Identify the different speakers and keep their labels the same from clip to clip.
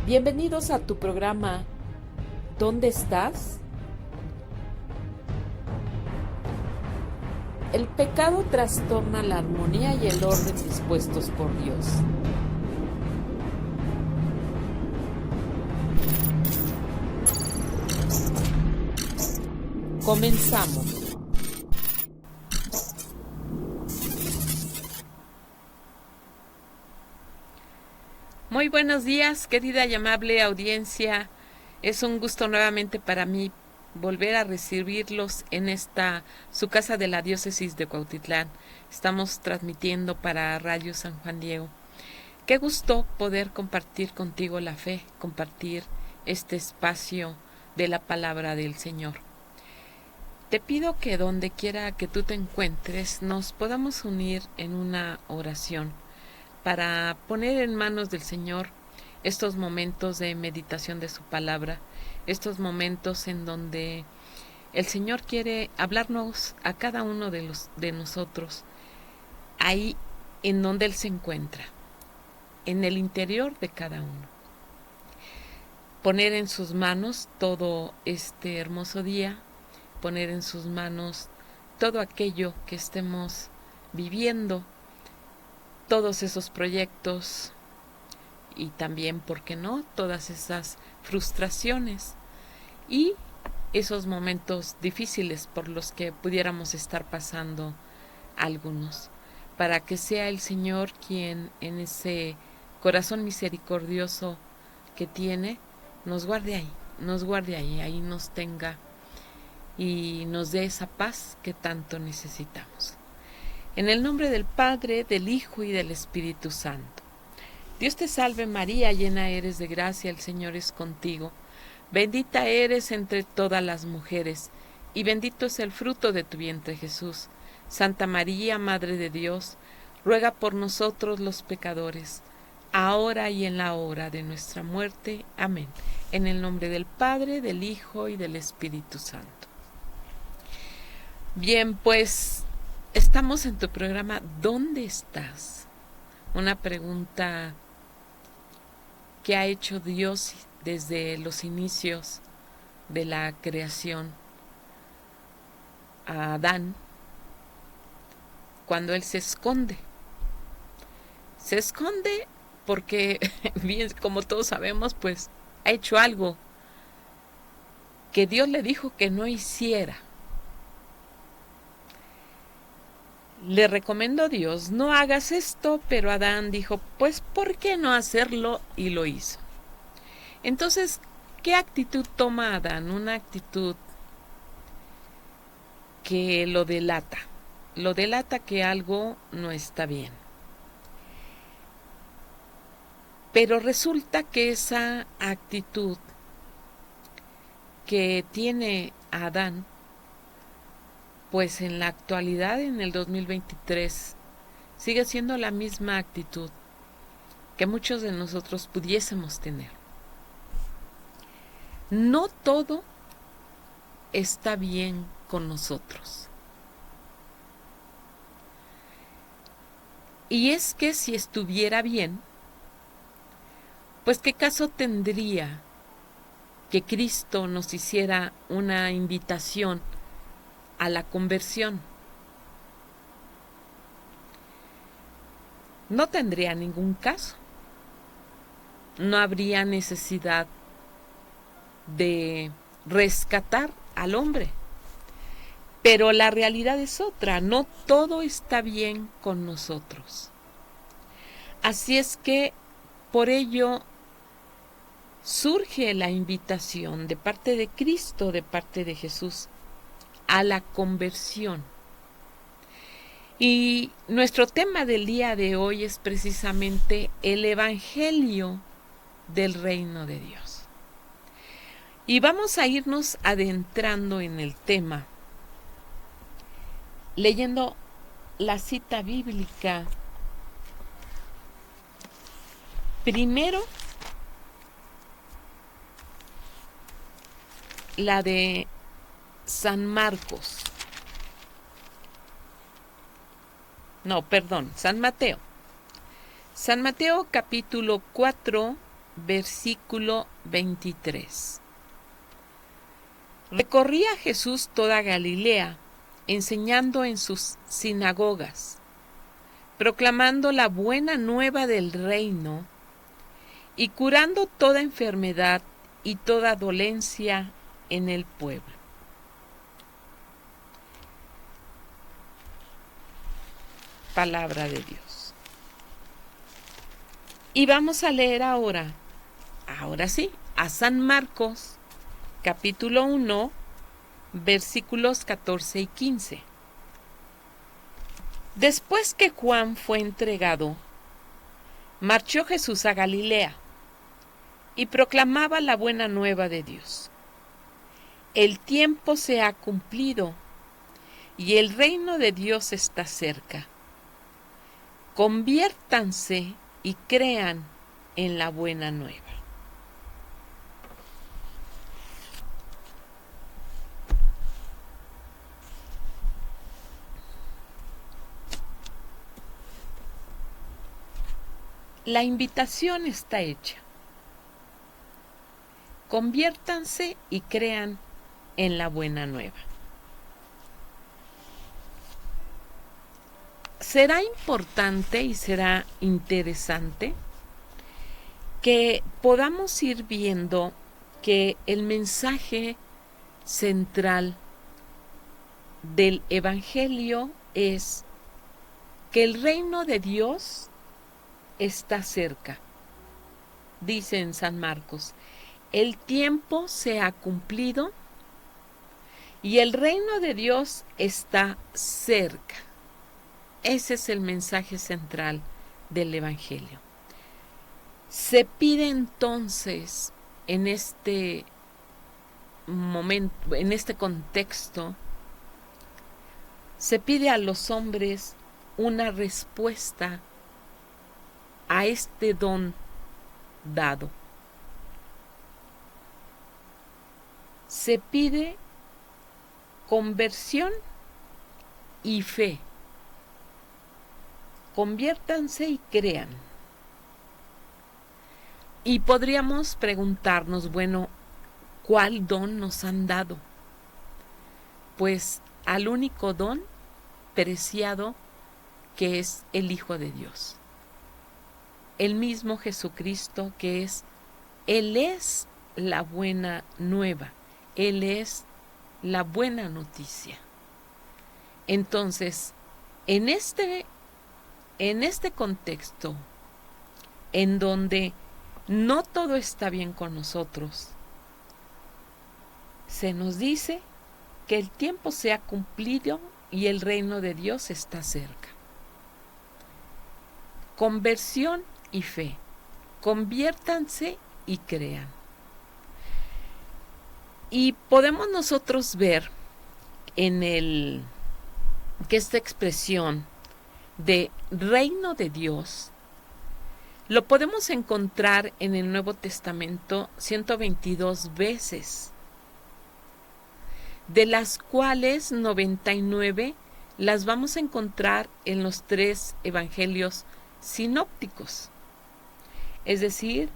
Speaker 1: Bienvenidos a tu programa ¿Dónde estás? El pecado trastorna la armonía y el orden dispuestos por Dios. Comenzamos. Muy buenos días, querida y amable audiencia. Es un gusto nuevamente para mí volver a recibirlos en esta, su casa de la diócesis de Cuautitlán. Estamos transmitiendo para Radio San Juan Diego. Qué gusto poder compartir contigo la fe, compartir este espacio de la palabra del Señor. Te pido que donde quiera que tú te encuentres nos podamos unir en una oración para poner en manos del Señor estos momentos de meditación de su palabra, estos momentos en donde el Señor quiere hablarnos a cada uno de nosotros, ahí en donde Él se encuentra, en el interior de cada uno. Poner en sus manos todo este hermoso día, poner en sus manos todo aquello que estemos viviendo, todos esos proyectos y también, ¿por qué no?, todas esas frustraciones y esos momentos difíciles por los que pudiéramos estar pasando algunos, para que sea el Señor quien en ese corazón misericordioso que tiene, nos guarde ahí, ahí nos tenga y nos dé esa paz que tanto necesitamos. En el nombre del Padre, del Hijo y del Espíritu Santo. Dios te salve María, llena eres de gracia, el Señor es contigo. Bendita eres entre todas las mujeres, y bendito es el fruto de tu vientre Jesús. Santa María, Madre de Dios, ruega por nosotros los pecadores, ahora y en la hora de nuestra muerte. Amén. En el nombre del Padre, del Hijo y del Espíritu Santo. Bien, pues estamos en tu programa ¿Dónde estás? Una pregunta que ha hecho Dios desde los inicios de la creación a Adán, cuando él se esconde. Se esconde porque, bien, como todos sabemos, pues ha hecho algo que Dios le dijo que no hiciera. Le recomendó Dios, no hagas esto, pero Adán dijo, pues, ¿por qué no hacerlo? Y lo hizo. Entonces, ¿qué actitud toma Adán? Una actitud que lo delata que algo no está bien. Pero resulta que esa actitud que tiene Adán, pues en la actualidad, en el 2023, sigue siendo la misma actitud que muchos de nosotros pudiésemos tener. No todo está bien con nosotros. Y es que si estuviera bien, pues ¿qué caso tendría que Cristo nos hiciera una invitación a la conversión? No tendría ningún caso. No habría necesidad de rescatar al hombre. Pero la realidad es otra, no todo está bien con nosotros. Así es que por ello surge la invitación de parte de Cristo, de parte de Jesús, a la conversión. Y nuestro tema del día de hoy es precisamente el Evangelio del Reino de Dios. Y vamos a irnos adentrando en el tema, leyendo la cita bíblica. Primero, la de San Marcos. San Mateo. San Mateo capítulo 4, versículo 23. Recorría Jesús toda Galilea, enseñando en sus sinagogas, proclamando la buena nueva del reino y curando toda enfermedad y toda dolencia en el pueblo. Palabra de Dios. Y vamos a leer ahora sí, a San Marcos, capítulo 1, versículos 14 y 15. Después que Juan fue entregado, marchó Jesús a Galilea y proclamaba la buena nueva de Dios. El tiempo se ha cumplido y el reino de Dios está cerca. Conviértanse y crean en la buena nueva. La invitación está hecha. Conviértanse y crean en la buena nueva. Será importante y será interesante que podamos ir viendo que el mensaje central del Evangelio es que el reino de Dios está cerca. Dice en San Marcos, el tiempo se ha cumplido y el reino de Dios está cerca. Ese es el mensaje central del Evangelio. Se pide entonces en este momento, en este contexto, se pide a los hombres una respuesta a este don dado. Se pide conversión y fe. Conviértanse y crean. Y podríamos preguntarnos, bueno, ¿cuál don nos han dado? Pues al único don preciado que es el Hijo de Dios. El mismo Jesucristo Él es la buena nueva, Él es la buena noticia. Entonces, en este contexto, en donde no todo está bien con nosotros, se nos dice que el tiempo se ha cumplido y el reino de Dios está cerca. Conversión y fe. Conviértanse y crean. Y podemos nosotros ver que esta expresión de reino de Dios lo podemos encontrar en el Nuevo Testamento 122 veces, de las cuales 99 las vamos a encontrar en los 3 evangelios sinópticos, es decir,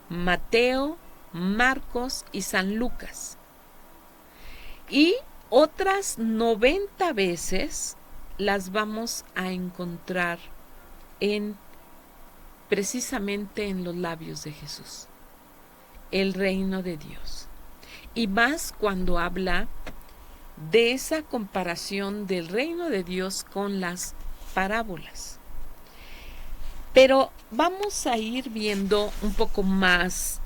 Speaker 1: Mateo, Marcos y San Lucas. Y otras 90 veces las vamos a encontrar precisamente en los labios de Jesús, el reino de Dios. Y más cuando habla de esa comparación del reino de Dios con las parábolas. Pero vamos a ir viendo un poco más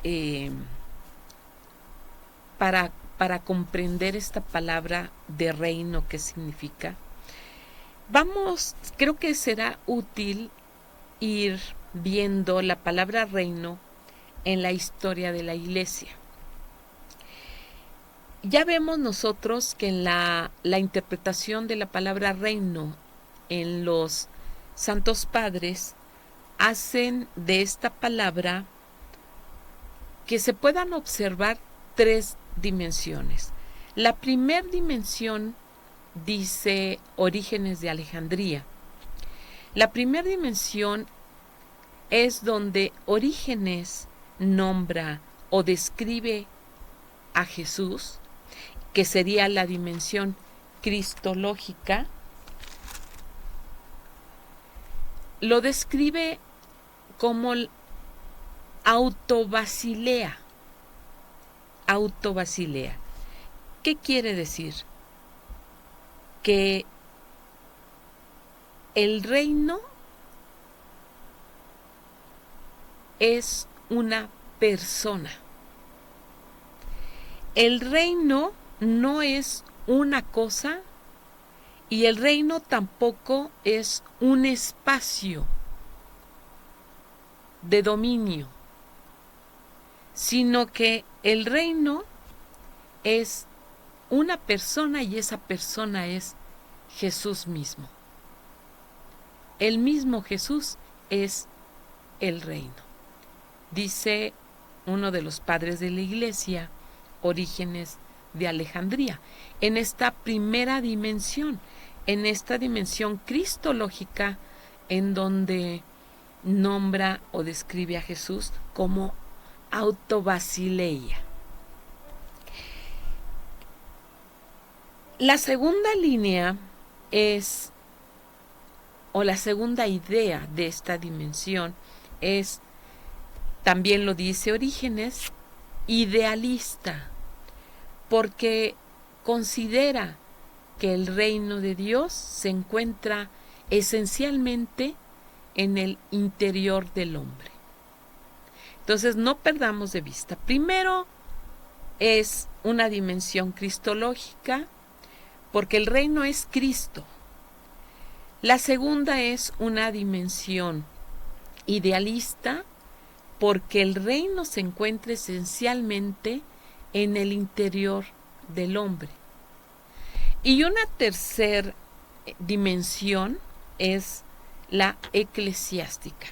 Speaker 1: para comprender esta palabra de reino, qué significa. Creo que será útil ir viendo la palabra reino en la historia de la Iglesia. Ya vemos nosotros que en la interpretación de la palabra reino en los Santos Padres hacen de esta palabra que se puedan observar 3 dimensiones. La primera dimensión dice Orígenes de Alejandría. La primera dimensión es donde Orígenes nombra o describe a Jesús, que sería la dimensión cristológica, lo describe como autobasilea. Autobasilea. ¿Qué quiere decir? Que el reino es una persona. El reino no es una cosa y el reino tampoco es un espacio de dominio, sino que el reino es una persona y esa persona es Jesús mismo. El mismo Jesús es el reino. Dice uno de los padres de la Iglesia, Orígenes de Alejandría, en esta primera dimensión, en esta dimensión cristológica, en donde nombra o describe a Jesús como autobasileia. La segunda línea es, o la segunda idea de esta dimensión es, también lo dice Orígenes, idealista, porque considera que el reino de Dios se encuentra esencialmente en el interior del hombre. Entonces no perdamos de vista. Primero es una dimensión cristológica, porque el reino es Cristo. La segunda es una dimensión idealista, porque el reino se encuentra esencialmente en el interior del hombre. Y una tercera dimensión es la eclesiástica,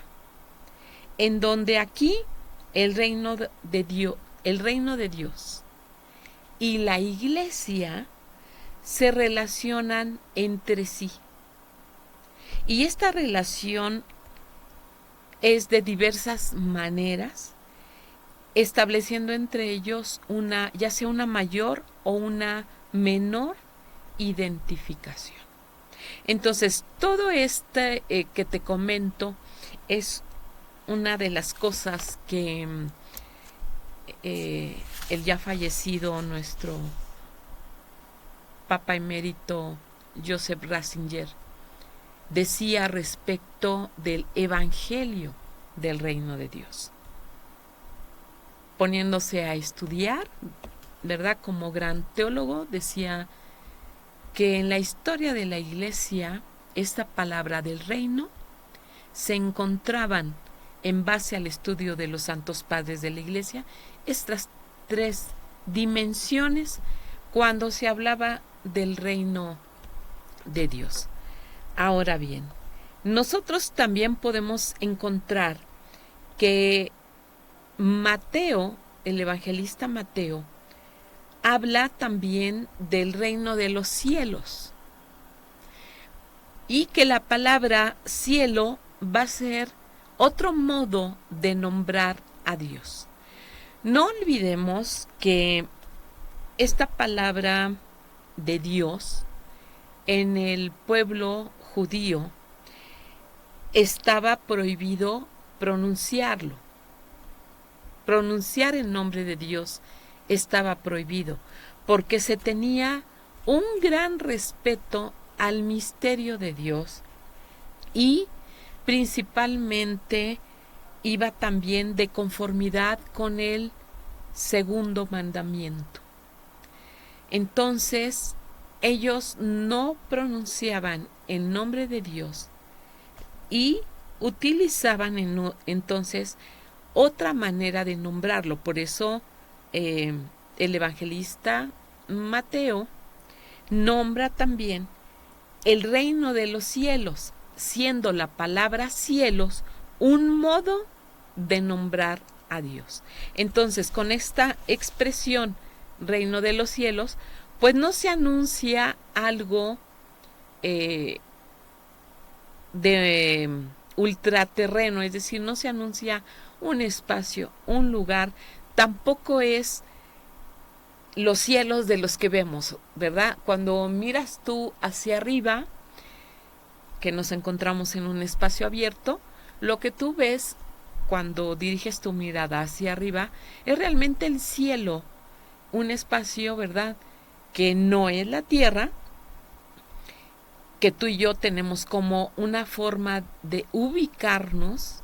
Speaker 1: en donde aquí el reino de Dios y la Iglesia se relacionan entre sí. Y esta relación es de diversas maneras, estableciendo entre ellos ya sea una mayor o una menor identificación. Entonces, todo este que te comento es una de las cosas que el ya fallecido nuestro Papa Emérito Joseph Ratzinger decía respecto del Evangelio del Reino de Dios. Poniéndose a estudiar, ¿verdad? Como gran teólogo, decía que en la historia de la Iglesia, esta palabra del reino se encontraban, en base al estudio de los santos padres de la Iglesia, estas tres dimensiones cuando se hablaba del reino de Dios. Ahora bien, nosotros también podemos encontrar que Mateo, el evangelista Mateo, habla también del reino de los cielos, y que la palabra cielo va a ser otro modo de nombrar a Dios. No olvidemos que esta palabra de Dios en el pueblo judío estaba prohibido pronunciarlo. Pronunciar el nombre de Dios estaba prohibido, porque se tenía un gran respeto al misterio de Dios y principalmente iba también de conformidad con el segundo mandamiento. Entonces, ellos no pronunciaban el nombre de Dios y utilizaban entonces otra manera de nombrarlo. Por eso el evangelista Mateo nombra también el reino de los cielos, siendo la palabra cielos un modo de nombrar a Dios. Entonces, con esta expresión reino de los cielos, pues no se anuncia algo de ultraterreno, es decir, no se anuncia un espacio, un lugar, tampoco es los cielos de los que vemos, ¿verdad? Cuando miras tú hacia arriba, que nos encontramos en un espacio abierto, lo que tú ves cuando diriges tu mirada hacia arriba es realmente el cielo, un espacio, ¿verdad?, que no es la tierra, que tú y yo tenemos como una forma de ubicarnos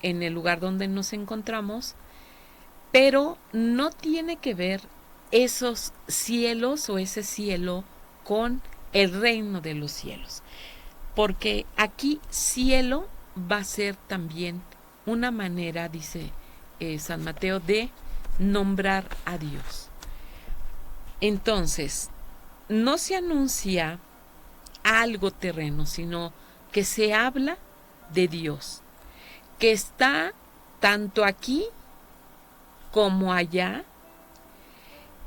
Speaker 1: en el lugar donde nos encontramos, pero no tiene que ver esos cielos o ese cielo con el reino de los cielos, porque aquí cielo va a ser también una manera, dice San Mateo, de nombrar a Dios. Entonces, no se anuncia algo terreno, sino que se habla de Dios, que está tanto aquí como allá,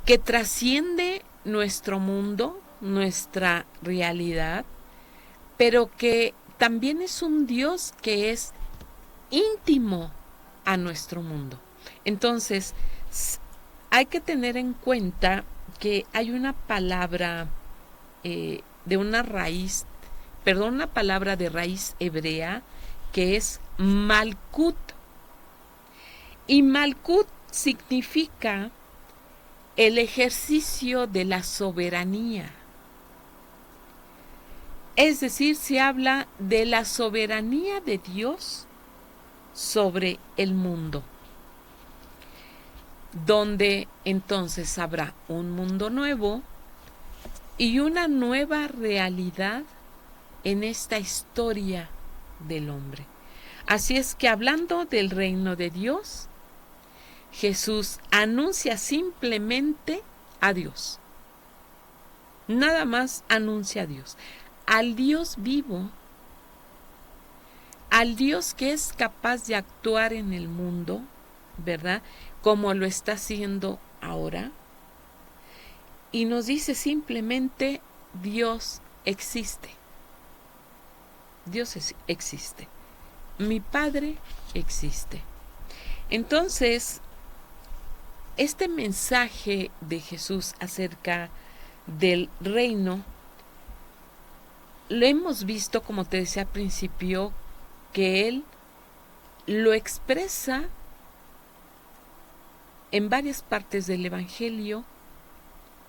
Speaker 1: que trasciende nuestro mundo, nuestra realidad, pero que también es un Dios que es íntimo a nuestro mundo. Entonces, hay que tener en cuenta que hay una palabra de una raíz, una palabra de raíz hebrea que es Malkut. Y Malkut significa el ejercicio de la soberanía. Es decir, se habla de la soberanía de Dios sobre el mundo, donde entonces habrá un mundo nuevo y una nueva realidad en esta historia del hombre. Así es que hablando del reino de Dios, Jesús anuncia simplemente a Dios. Nada más anuncia a Dios. Al Dios vivo, al Dios que es capaz de actuar en el mundo, ¿verdad?, como lo está haciendo ahora. Y nos dice simplemente, Dios existe. Dios existe. Mi Padre existe. Entonces, este mensaje de Jesús acerca del reino, lo hemos visto, como te decía al principio, que Él lo expresa en varias partes del Evangelio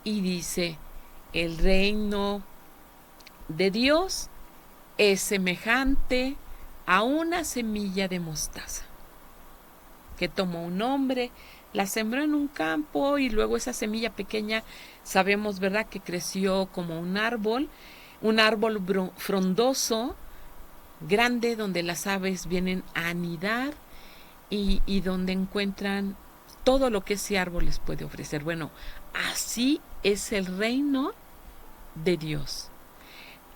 Speaker 1: y dice, el reino de Dios es semejante a una semilla de mostaza, que tomó un hombre, la sembró en un campo y luego esa semilla pequeña, sabemos, ¿verdad?, que creció como un árbol frondoso, grande, donde las aves vienen a anidar y donde encuentran todo lo que ese árbol les puede ofrecer. Bueno, así es el reino de Dios.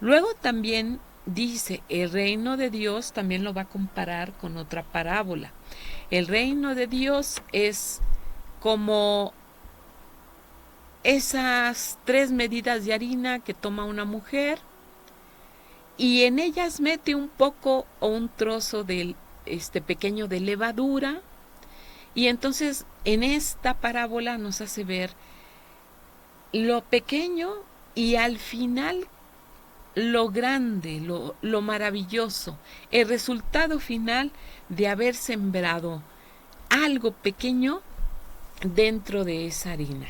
Speaker 1: Luego también dice, el reino de Dios también lo va a comparar con otra parábola. El reino de Dios es como esas 3 medidas de harina que toma una mujer y en ellas mete un poco o un trozo del pequeño de levadura, y entonces en esta parábola nos hace ver lo pequeño y al final lo grande, lo maravilloso, el resultado final de haber sembrado algo pequeño dentro de esa harina.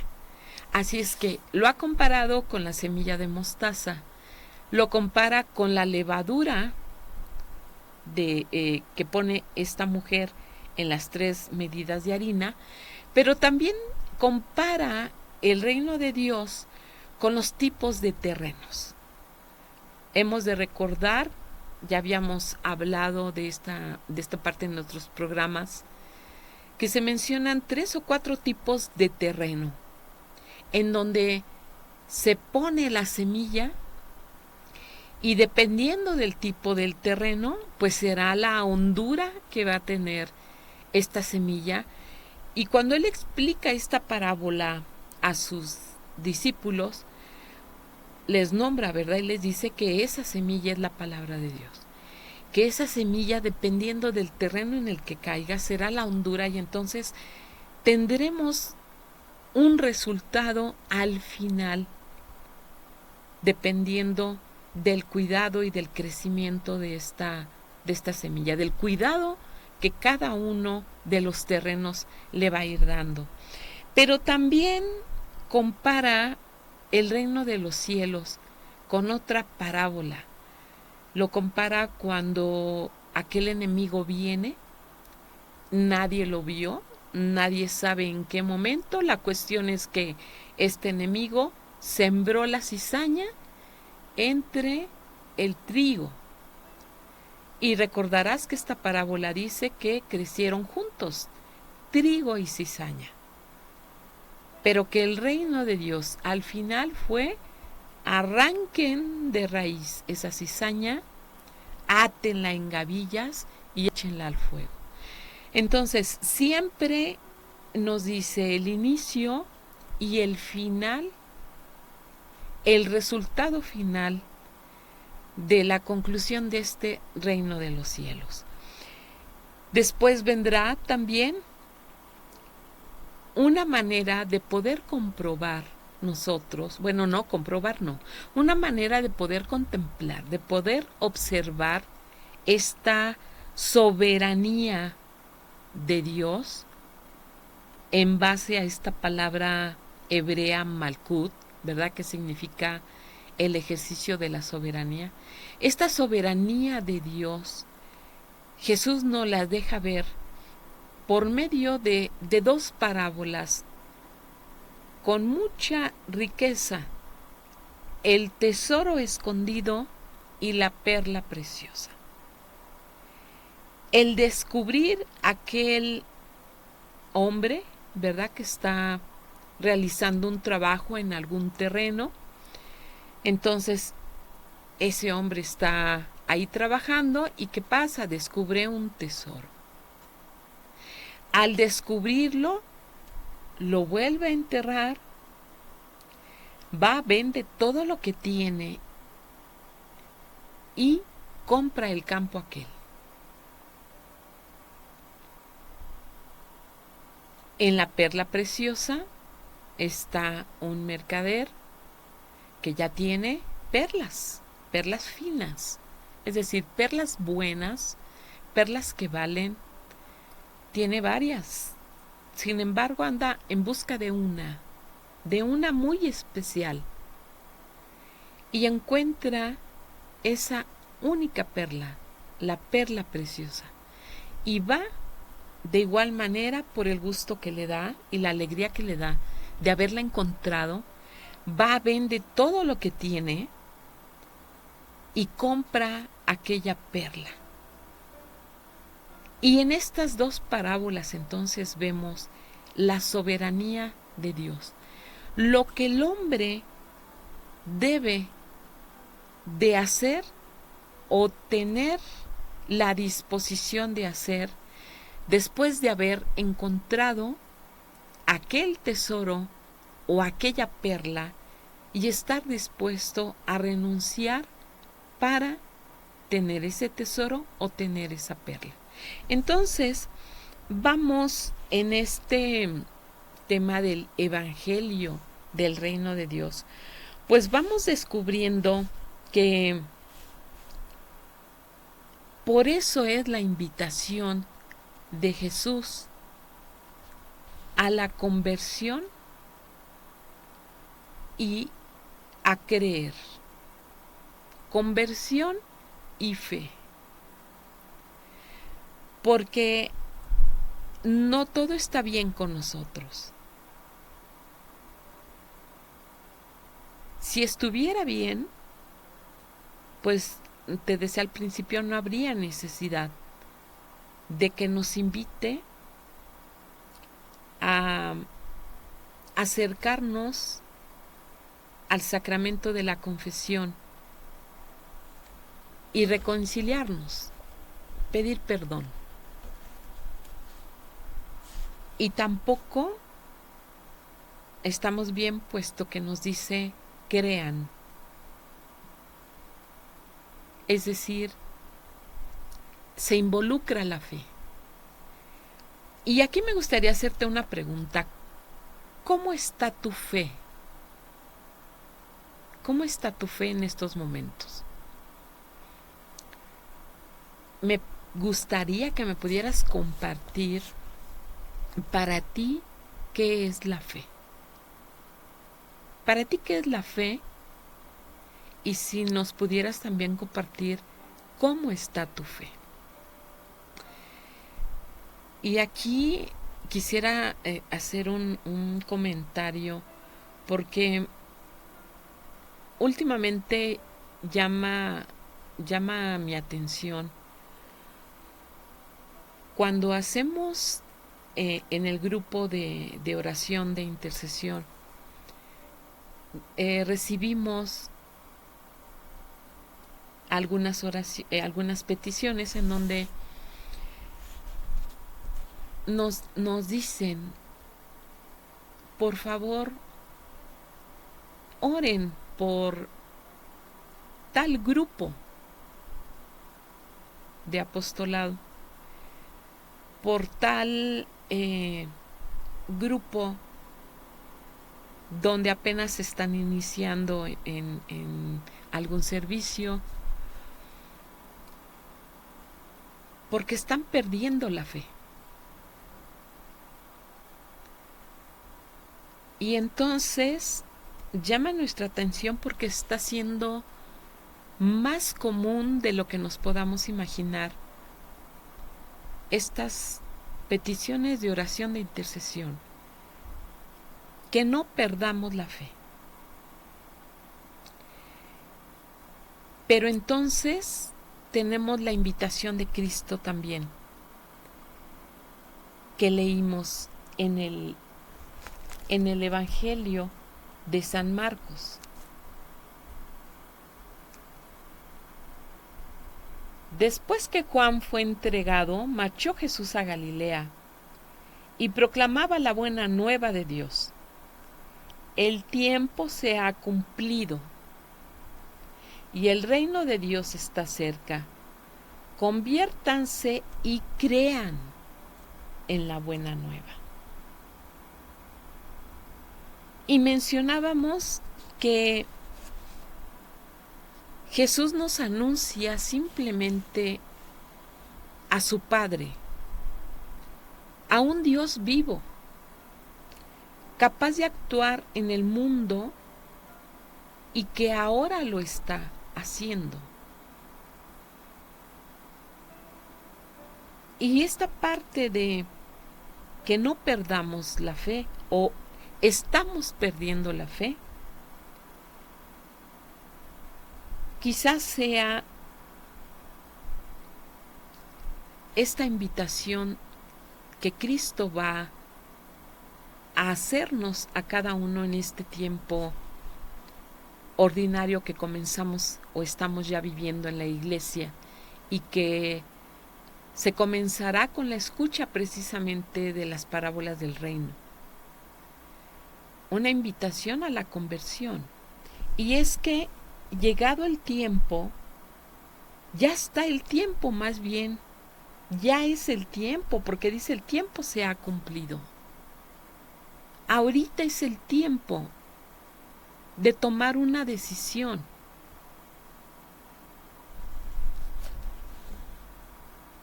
Speaker 1: Así es que lo ha comparado con la semilla de mostaza, lo compara con la levadura que pone esta mujer en las 3 medidas de harina, pero también compara el reino de Dios con los tipos de terrenos. Hemos de recordar, ya habíamos hablado de esta parte en otros programas, que se mencionan 3 o 4 tipos de terreno, en donde se pone la semilla y dependiendo del tipo del terreno, pues será la hondura que va a tener esta semilla. Y cuando él explica esta parábola a sus discípulos, les nombra, ¿verdad? Y les dice que esa semilla es la palabra de Dios, que esa semilla, dependiendo del terreno en el que caiga, será la hondura y entonces tendremos un resultado al final, dependiendo del cuidado y del crecimiento de esta semilla, del cuidado que cada uno de los terrenos le va a ir dando. Pero también compara el reino de los cielos con otra parábola. Lo compara cuando aquel enemigo viene, nadie lo vio, nadie sabe en qué momento. La cuestión es que este enemigo sembró la cizaña entre el trigo. Y recordarás que esta parábola dice que crecieron juntos, trigo y cizaña. Pero que el reino de Dios al final fue: arranquen de raíz esa cizaña, átenla en gavillas y échenla al fuego. Entonces, siempre nos dice el inicio y el final, el resultado final de la conclusión de este reino de los cielos. Después vendrá también una manera de poder comprobar nosotros, bueno, no comprobar, no, una manera de poder contemplar, de poder observar esta soberanía de Dios en base a esta palabra hebrea malkut, ¿verdad? Que significa el ejercicio de la soberanía. Esta soberanía de Dios, Jesús nos la deja ver por medio de dos parábolas con mucha riqueza: el tesoro escondido y la perla preciosa. El descubrir aquel hombre, ¿verdad?, que está realizando un trabajo en algún terreno. Entonces, ese hombre está ahí trabajando y ¿qué pasa? Descubre un tesoro. Al descubrirlo, lo vuelve a enterrar, va, vende todo lo que tiene y compra el campo aquel. En la perla preciosa está un mercader que ya tiene perlas, perlas finas, es decir, perlas buenas, perlas que valen, tiene varias. Sin embargo, anda en busca de una muy especial, y encuentra esa única perla, la perla preciosa, y va de igual manera por el gusto que le da y la alegría que le da de haberla encontrado. Va, vende todo lo que tiene y compra aquella perla. Y en estas dos parábolas entonces vemos la soberanía de Dios. Lo que el hombre debe de hacer o tener la disposición de hacer después de haber encontrado aquel tesoro o aquella perla, y estar dispuesto a renunciar para tener ese tesoro o tener esa perla. Entonces, vamos en este tema del evangelio del reino de Dios, pues vamos descubriendo que por eso es la invitación de Jesús a la conversión y a creer. Conversión y fe. Porque no todo está bien con nosotros. Si estuviera bien, pues te decía al principio, no habría necesidad de que nos invite a acercarnos al sacramento de la confesión y reconciliarnos, pedir perdón. Y tampoco estamos bien puesto que nos dice crean. Es decir, se involucra la fe. Y aquí me gustaría hacerte una pregunta. ¿Cómo está tu fe? ¿Cómo está tu fe en estos momentos? Me gustaría que me pudieras compartir para ti qué es la fe. Para ti qué es la fe, y si nos pudieras también compartir cómo está tu fe. Y aquí quisiera hacer un comentario, porque últimamente llama mi atención cuando hacemos en el grupo de oración, de intercesión, recibimos algunas peticiones en donde nos dicen, por favor, oren por tal grupo de apostolado, por tal grupo donde apenas se están iniciando en algún servicio, porque están perdiendo la fe. Y entonces llama nuestra atención porque está siendo más común de lo que nos podamos imaginar estas peticiones de oración de intercesión. Que no perdamos la fe. Pero entonces tenemos la invitación de Cristo también, que leímos en el Evangelio de San Marcos. Después que Juan fue entregado, marchó Jesús a Galilea y proclamaba la buena nueva de Dios. El tiempo se ha cumplido y el reino de Dios está cerca. Conviértanse y crean en la buena nueva. Y mencionábamos que Jesús nos anuncia simplemente a su Padre, a un Dios vivo, capaz de actuar en el mundo y que ahora lo está haciendo. Y esta parte de que no perdamos la fe o estamos perdiendo la fe, quizás sea esta invitación que Cristo va a hacernos a cada uno en este tiempo ordinario que comenzamos o estamos ya viviendo en la iglesia, y que se comenzará con la escucha precisamente de las parábolas del reino. Una invitación a la conversión. Y es que llegado el tiempo, ya está el tiempo más bien, ya es el tiempo, porque dice el tiempo se ha cumplido. Ahorita es el tiempo de tomar una decisión.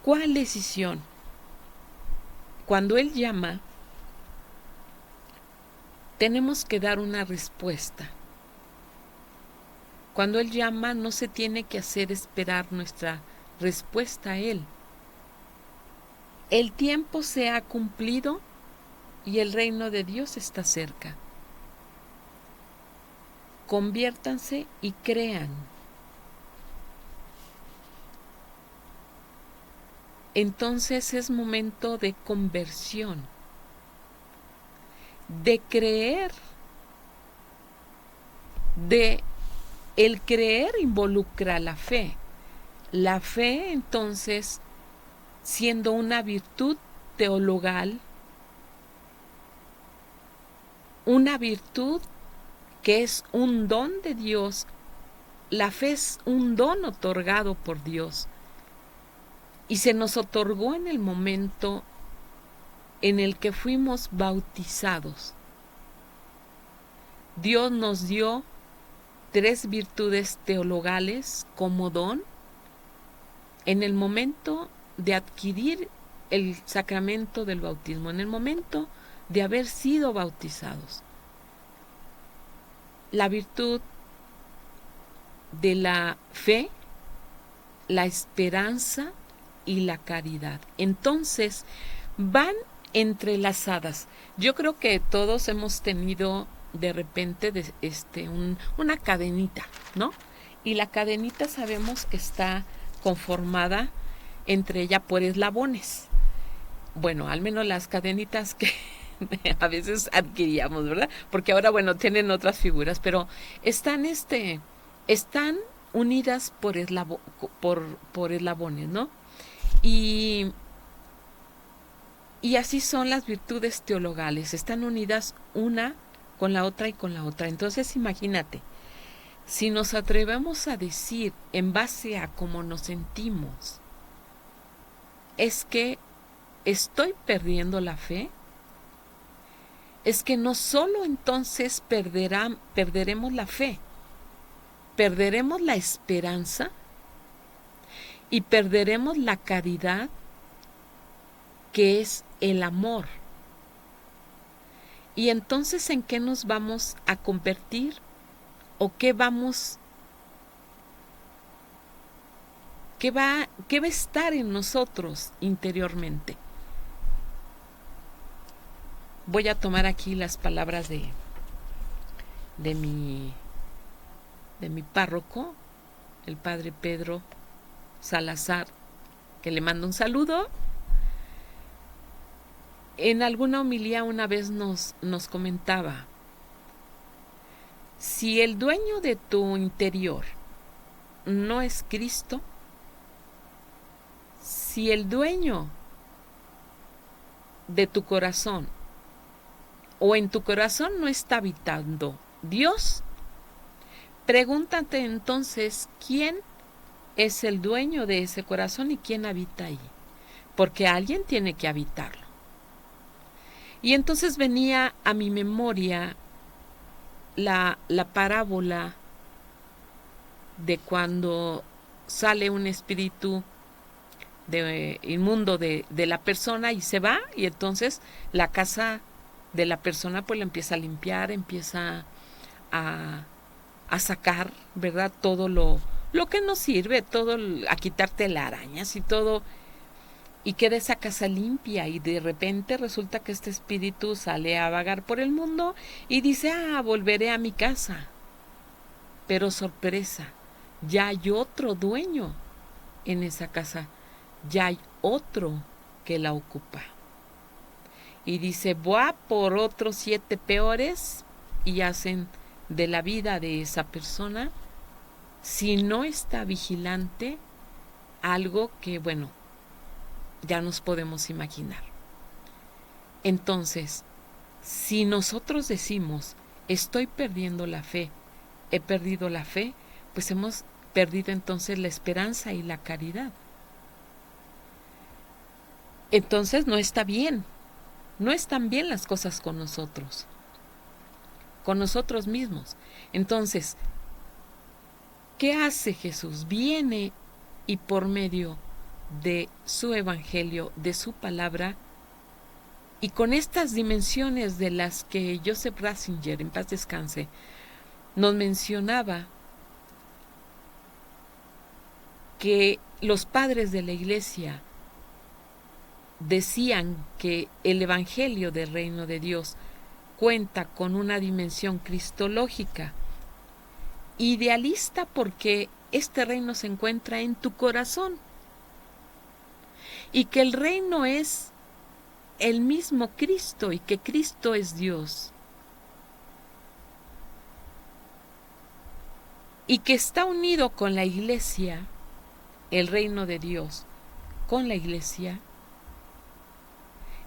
Speaker 1: ¿Cuál decisión? Cuando Él llama, tenemos que dar una respuesta. Cuando Él llama, no se tiene que hacer esperar nuestra respuesta a Él. El tiempo se ha cumplido y el reino de Dios está cerca. Conviértanse y crean. Entonces es momento de conversión, de creer. El creer involucra la fe. La fe, entonces, siendo una virtud teologal, una virtud que es un don de Dios. La fe es un don otorgado por Dios, y se nos otorgó en el momento en el que fuimos bautizados. Dios nos dio 3 virtudes teologales como don en el momento de adquirir el sacramento del bautismo, en el momento de haber sido bautizados. La virtud de la fe, la esperanza y la caridad. Entonces, van entrelazadas. Yo creo que todos hemos tenido de repente una cadenita, ¿no? Y la cadenita sabemos que está conformada entre ella por eslabones. Bueno, al menos las cadenitas que a veces adquiríamos, ¿verdad? Porque ahora, bueno, tienen otras figuras, pero están unidas por eslabones, ¿no? Y así son las virtudes teologales, están unidas una con la otra y con la otra. Entonces, imagínate, si nos atrevemos a decir en base a cómo nos sentimos, es que estoy perdiendo la fe, es que no solo entonces perderemos la fe, perderemos la esperanza y perderemos la caridad, que es el amor. Y entonces, ¿en qué nos vamos a convertir? ¿O qué va a estar en nosotros interiormente? Voy a tomar aquí las palabras de mi párroco, el padre Pedro Salazar, que le mando un saludo. En alguna homilía una vez nos comentaba: si el dueño de tu interior no es Cristo, si el dueño de tu corazón o en tu corazón no está habitando Dios, pregúntate entonces quién es el dueño de ese corazón y quién habita ahí, porque alguien tiene que habitarlo. Y entonces venía a mi memoria la parábola de cuando sale un espíritu inmundo de la persona y se va, y entonces la casa de la persona pues la empieza a limpiar, empieza a sacar, ¿verdad? Todo lo que no sirve, a quitarte las arañas y todo, y queda esa casa limpia, y de repente resulta que este espíritu sale a vagar por el mundo y dice: volveré a mi casa. Pero sorpresa, ya hay otro dueño en esa casa, ya hay otro que la ocupa. Y dice: voy por otros 7 peores, y hacen de la vida de esa persona, si no está vigilante, algo que, bueno, ya nos podemos imaginar. Entonces, si nosotros decimos: estoy perdiendo la fe, he perdido la fe, pues hemos perdido entonces la esperanza y la caridad. Entonces no está bien, no están bien las cosas con nosotros mismos. Entonces, ¿qué hace Jesús? Viene y por medio de su evangelio, de su palabra, y con estas dimensiones de las que Joseph Ratzinger, en paz descanse, nos mencionaba, que los padres de la Iglesia decían que el evangelio del reino de Dios cuenta con una dimensión cristológica, idealista, porque este reino se encuentra en tu corazón, y que el reino es el mismo Cristo, y que Cristo es Dios, y que está unido con la Iglesia, el reino de Dios con la Iglesia.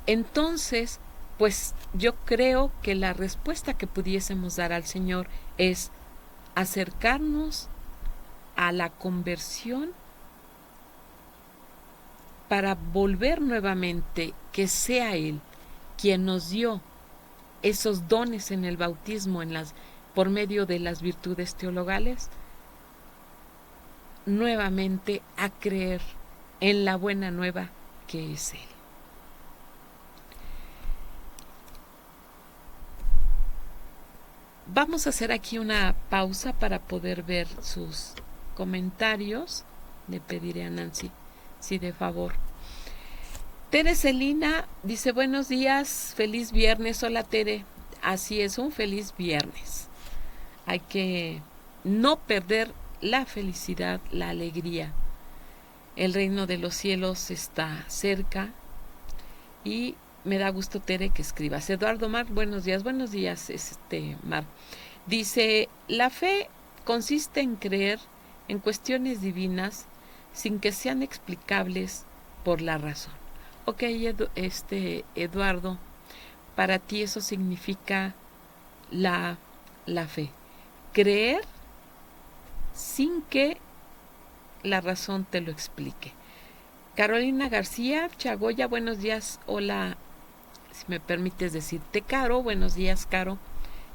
Speaker 1: Entonces, pues yo creo que la respuesta que pudiésemos dar al Señor es acercarnos a la conversión para volver nuevamente que sea Él quien nos dio esos dones en el bautismo por medio de las virtudes teologales, nuevamente a creer en la buena nueva que es Él. Vamos a hacer aquí una pausa para poder ver sus comentarios. Le pediré a Nancy, si de favor. Tere Celina dice: buenos días, feliz viernes. Hola Tere, así es, un feliz viernes. Hay que no perder la felicidad, la alegría. El reino de los cielos está cerca y me da gusto, Tere, que escribas. Eduardo Mar, buenos días, Mar. Dice: la fe consiste en creer en cuestiones divinas sin que sean explicables por la razón. Ok, Eduardo, para ti eso significa la fe. Creer sin que la razón te lo explique. Carolina García Chagoya, buenos días. Hola, si me permites decirte Caro, buenos días, Caro.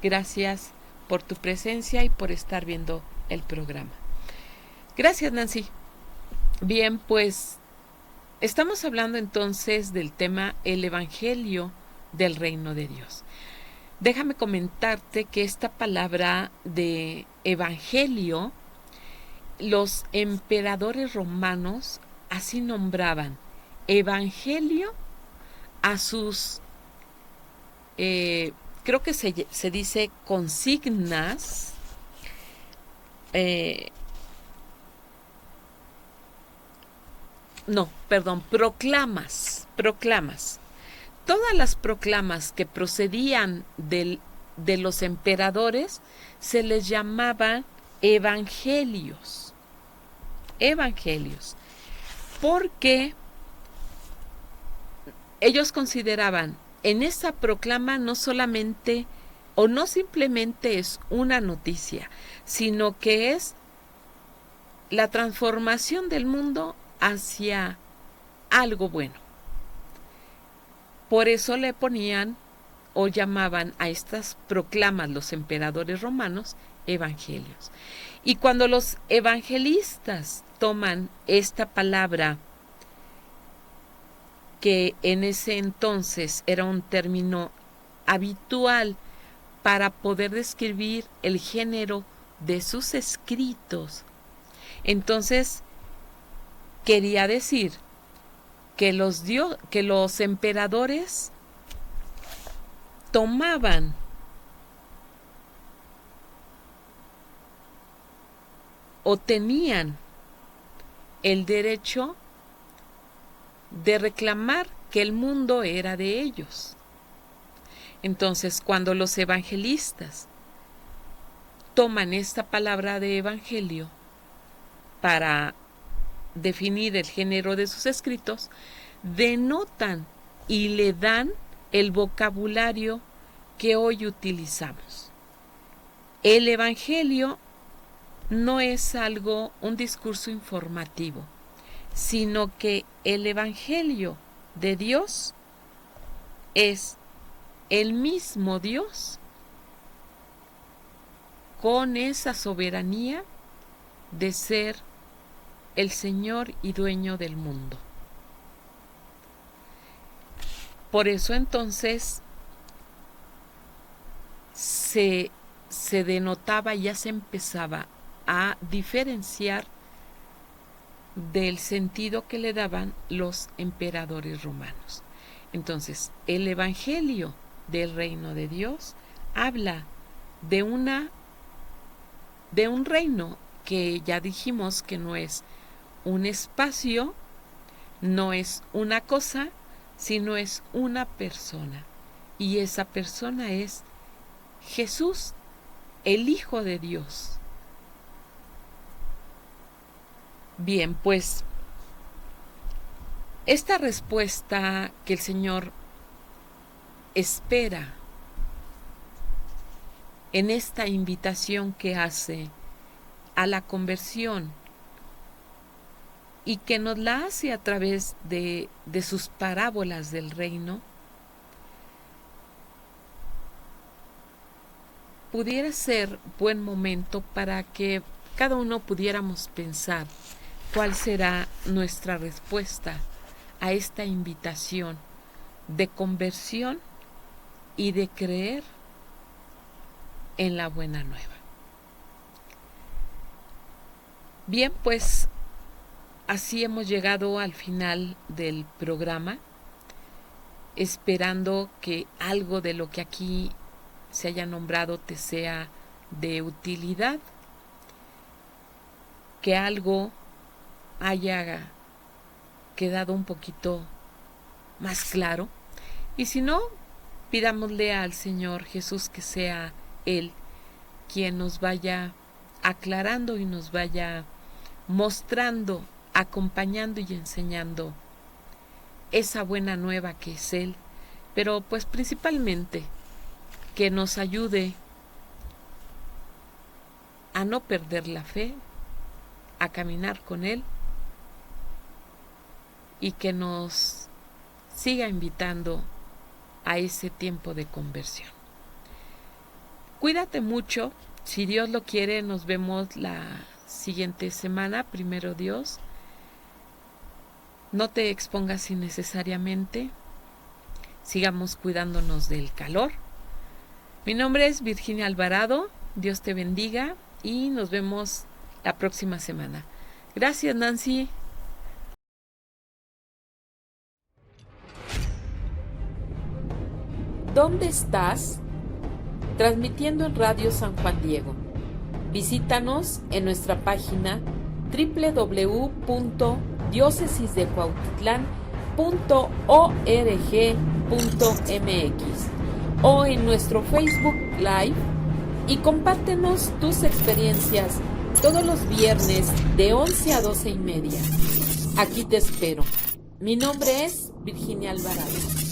Speaker 1: Gracias por tu presencia y por estar viendo el programa. Gracias, Nancy. Bien, pues estamos hablando entonces del tema el Evangelio del Reino de Dios. Déjame comentarte que esta palabra de evangelio, los emperadores romanos así nombraban evangelio a sus, creo que se dice consignas, proclamas. Todas las proclamas que procedían de los emperadores se les llamaban evangelios, porque ellos consideraban en esa proclama no solamente o no simplemente es una noticia, sino que es la transformación del mundo hacia algo bueno. Por eso le ponían o llamaban a estas proclamas los emperadores romanos evangelios. Y cuando los evangelistas toman esta palabra, que en ese entonces era un término habitual para poder describir el género de sus escritos, entonces quería decir que los emperadores tomaban o tenían el derecho de reclamar que el mundo era de ellos. Entonces, cuando los evangelistas toman esta palabra de evangelio para definir el género de sus escritos, denotan y le dan el vocabulario que hoy utilizamos. El evangelio no es un discurso informativo, sino que el evangelio de Dios es el mismo Dios con esa soberanía de ser el Señor y dueño del mundo. Por eso entonces se denotaba, ya se empezaba a diferenciar del sentido que le daban los emperadores romanos. Entonces, el Evangelio del Reino de Dios habla de un reino que ya dijimos que no es un espacio, no es una cosa, sino es una persona. Y esa persona es Jesús, el Hijo de Dios. Bien, pues esta respuesta que el Señor espera en esta invitación que hace a la conversión y que nos la hace a través de sus parábolas del reino, pudiera ser buen momento para que cada uno pudiéramos pensar cuál será nuestra respuesta a esta invitación de conversión y de creer en la buena nueva. Bien, pues así hemos llegado al final del programa, esperando que algo de lo que aquí se haya nombrado te sea de utilidad, que algo haya quedado un poquito más claro, y si no, pidámosle al Señor Jesús que sea Él quien nos vaya aclarando y nos vaya mostrando, acompañando y enseñando esa buena nueva que es Él, pero pues principalmente que nos ayude a no perder la fe, a caminar con Él y que nos siga invitando a ese tiempo de conversión. Cuídate mucho, si Dios lo quiere nos vemos la siguiente semana, primero Dios. No te expongas innecesariamente, sigamos cuidándonos del calor. Mi nombre es Virginia Alvarado, Dios te bendiga y nos vemos la próxima semana. Gracias, Nancy. ¿Dónde estás? Transmitiendo en Radio San Juan Diego. Visítanos en nuestra página www.diocesisdecuautitlán.org.mx o en nuestro Facebook Live y compártenos tus experiencias todos los viernes de 11 a 12:30. Aquí te espero. Mi nombre es Virginia Alvarado.